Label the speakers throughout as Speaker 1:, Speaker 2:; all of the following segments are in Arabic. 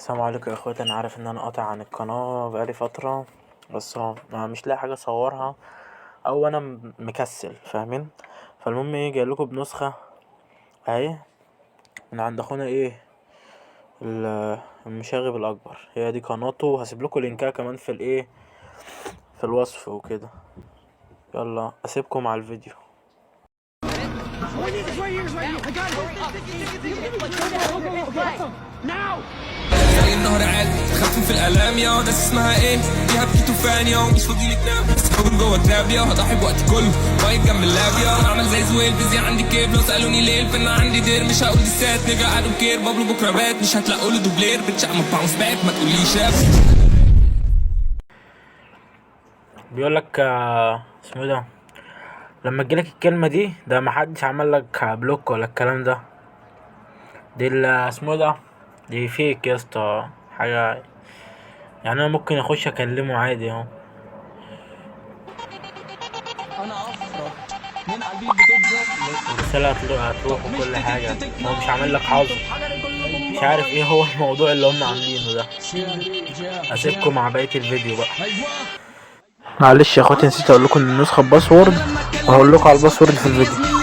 Speaker 1: السلام عليكم يا اخواتي. انا عارف ان انا قاطع عن القناة بقالي فترة، بس أنا مش لاقي حاجة اصورها او انا مكسل، فاهمين؟ فالمهم جايلكوا بنسخة اهي من عند اخونا المشاغب الاكبر. هي دي قناته، هسيبلكوا لينكها كمان في الوصف وكده. يلا اسيبكم مع الفيديو.
Speaker 2: النهر عالي تخفف في الالام يا ناس اسمها ايه فيها بكيتو فانيا ومش فاضي لك نام بس جوه الكلاب يا هضحي بوقتي كله واقف جنب اللاب يا انا عامل زي زويل بيزي عندي كيف لو سالوني ليه الفن عندي دير مش هقول لسات نيجا قالوا كير بابلو بكره بات مش هتلاقوا له دوبلير بتشع ما باونس باك ما تقوليش شاف.
Speaker 1: بيقولك اسمه ايه ده، لما تجيلك الكلمة دي ده محدش عملك بلوك ولا الكلام ده. دي اسمه ده، دي فيك يا اسطى حاجة، يعني انا ممكن اخش اكلمه عادي اهو.
Speaker 3: انا افرط من قلبي بتضرب
Speaker 1: الرسالة هتروح وكل حاجة. هو مش عامل لك حظ، مش عارف ايه هو الموضوع اللي هم عاملينه ده. اسيبكم مع بقية الفيديو بقى. معلش يا اخواتي نسيت اقول لكم ان النسخة باسورد، وهقول لكم على الباسورد في الفيديو.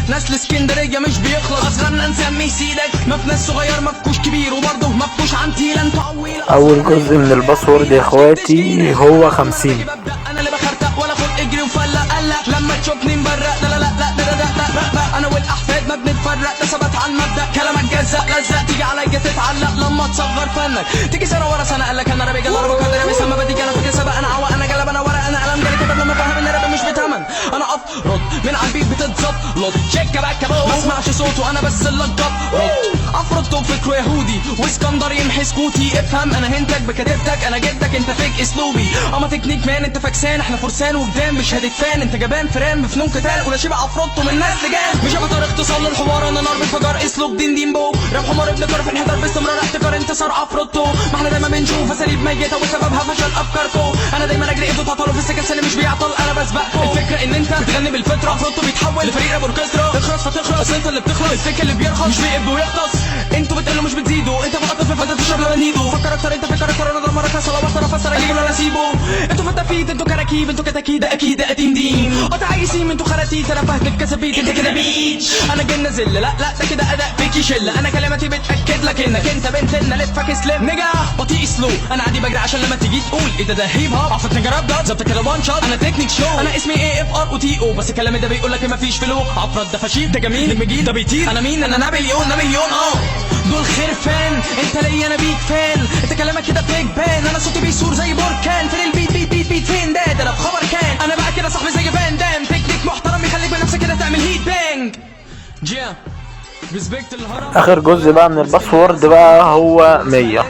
Speaker 3: ناس الاسكندريه مش بيخلص اصغرنا نسميه سيدك مفناس صغير مفكوش كبير وبرضه مفكوش عن تيلان طويل.
Speaker 1: اول جزء من الباسورد يا اخواتي هو 50.
Speaker 3: انا اللي بخرتق ولا خد اجري وفلق قلق لما تشوفني مبرق لا لا لا لا لا انا والاحفاد ما بنتفرق ده ثبت على المبدا كلامك جزق لزق تيجي عليا تتعلق لما تصغر فنك تيجي سنه ورا سنه قالك انا رابي جلال ربك انا بس ما بديك انا فاكر سبق انا عوق انا جلب انا ورق انا قلم جالي كتب لما فاهم ان الراب مش بتمن انا افرض من على البيت بتتظبط شيكه باكه ما اسمعش صوته انا بس اللي اتجبرط افرض طب فكره يهودي واسكندر يمحي سكوتي افهم انا هنتك بكتبتك انا جدك انت فيك اسلوبي اما تكنيك مان انت فاكسان احنا فرسان وجدام مش هتتفان انت جبان فران بفنون قتال ولا شبه افرضته من ناس لجان مش هبقى اختصار للحوار انا نار بالفجار اسلوب دين بو راب حمار ابن كار في انحدار باستمرار احتكار انتصار افرضته ما احنا دايما بنشوف اساليب ميته وسببها فشل افكاركم انا دايما اجري انتوا تعطلوا في السكه اللي مش بيعطل انا بسبقكم الفكره ان انت بتغني بالفطره افرضته بيتحول لفريق راب اوركسترا اخرس فتخلص انت اللي بتخلص الفكر اللي بيرخص مش بيقب ويختص انتوا بتقلوا مش بتزيدوا انت فقط في فتره تشرب لبنيدو فكر اكتر انت فكر اكتر انا دمرك صلاه بطل افسر اجيب ولا اسيبه انتوا فتافيت انتوا كراكيب انتوا كتاكيد اكيد قديم دين قطعيسين انتوا خراتيت انا فهد الكسبيت انت كده بيتش انا جن زل لا ده كده اداء فيكي شله انا كلماتي بتاكد لك انك انت بنت لنا لفك سليم نجا بطيء سلو انا عادي بجري عشان لما تيجي تقول ايه ده هيب هوب عفت نجرب ده ظبط كده وان شوت انا تكنيك شو انا اسمي اي اف ار او تي او بس الكلام ده بيقول لك مفيش فلو عفرت ده فشيل ده جميل نجم جديد ده بيطير انا مين انا نابليون دول خرفان انت ليا انا بيك فان انت كلامك كده بيج بان انا صوتي بيصور زي بركان فين البيت بيت فين ده انا بخبر كان انا بقى كده صاحبي زي فان دام تكنيك محترم يخليك بنفسك كده تعمل هيت بانج جيا ريسبكت الهرم.
Speaker 1: اخر جزء بقى من الباسورد بقى هو 100.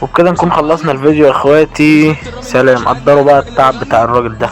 Speaker 1: وبكده نكون خلصنا الفيديو يا اخواتي. سلام. قدروا بقى التعب بتاع الراجل ده.